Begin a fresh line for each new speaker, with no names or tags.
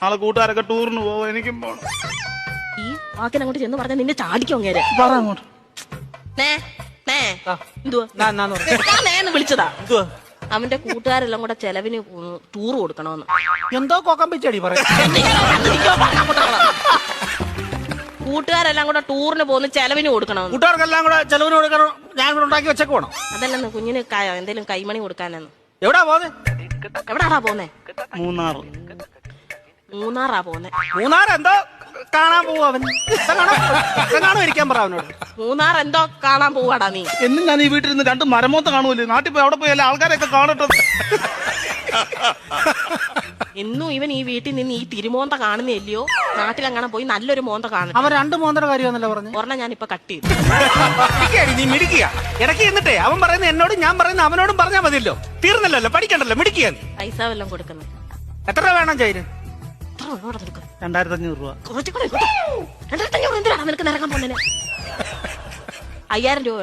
നാളെ കൂട്ടുകാരൊക്കെ ടൂറിന് പോവാ, എനിക്കും പോണം.
ഈ വാക്കിനങ്ങോട്ട് ചെന്ന് പറഞ്ഞാൽ നിന്നെ ചാടിക്കും അങ്ങേരെ.
പറ അങ്ങോട്ട്.
നേന്ന് വിളിച്ചതാ. അവന്റെ കൂട്ടുകാരെല്ലാം കൂടെ ചെലവിന് ടൂർ കൊടുക്കണമെന്ന്.
എന്തോ കൊക്കം പിച്ചടി പറയാ.
കൂട്ടുകാരെല്ലാം കൂടെ ടൂറിന് പോകുന്ന ചെലവിന് കൊടുക്കണമെന്ന്.
കൂട്ടുകാർക്കെല്ലാം കൂടെ ചെലവിന് കൊടുക്കണം. ഞാൻ കൂടെ ഉണ്ടാക്കി വെച്ചേക്ക് പോണം.
അതല്ലെന്ന് കുഞ്ഞിന് എന്തേലും കൈമണി കൊടുക്കാനെന്ന്.
എവിടാ പോന്നെ?
എവിടാടാ പോന്നെ?
മൂന്നാറാ
പോന്നെ.
മൂന്നാർ എന്തോ കാണാൻ പോവാ അവൻ. കാണാൻ ഇരിക്കാൻ പറ അവനോട്.
മൂന്നാർ എന്തോ കാണാൻ പോവാടാ നീ.
എന്നും ഞാൻ ഈ വീട്ടിൽ നിന്ന് 2 മരമൊത്ത കാണുമല്ലേ, നാട്ടിൽ പോയി അവിടെ പോയി എല്ലാ ആൾക്കാരെയൊക്കെ കാണട്ടെ.
എന്നും ഇവൻ ഈ വീട്ടിൽ നിന്ന് ഈ തിരുമോന്ത കാണുന്നില്ലയോ, നാട്ടിലങ്ങനെ പോയി നല്ലൊരു മോന്ത കാണും.
അവൻ 2 മോന്തയുടെ കാര്യമാണല്ലോ പറഞ്ഞു.
ഒരെണ്ണം ഞാൻ ഇപ്പൊ കട്ട് ചെയ്തു.
നീ മിടിക്കുക ഇടയ്ക്ക് എന്നിട്ടേ അവൻ പറയുന്ന എന്നോടും ഞാൻ പറയുന്ന അവനോടും പറഞ്ഞാൽ മതിയല്ലോ, തീർന്നല്ലോ, പഠിക്കണ്ടല്ലോ, മിടിക്കുക.
പൈസ വല്ലതും കൊടുക്കുന്നത്
എത്ര രൂപ വേണം ചൈന്?
2500 രൂപ.
2500 എന്തിനാണ് നിനക്ക് നിറങ്ങാൻ പോകുന്നതിന്? 5000 രൂപ.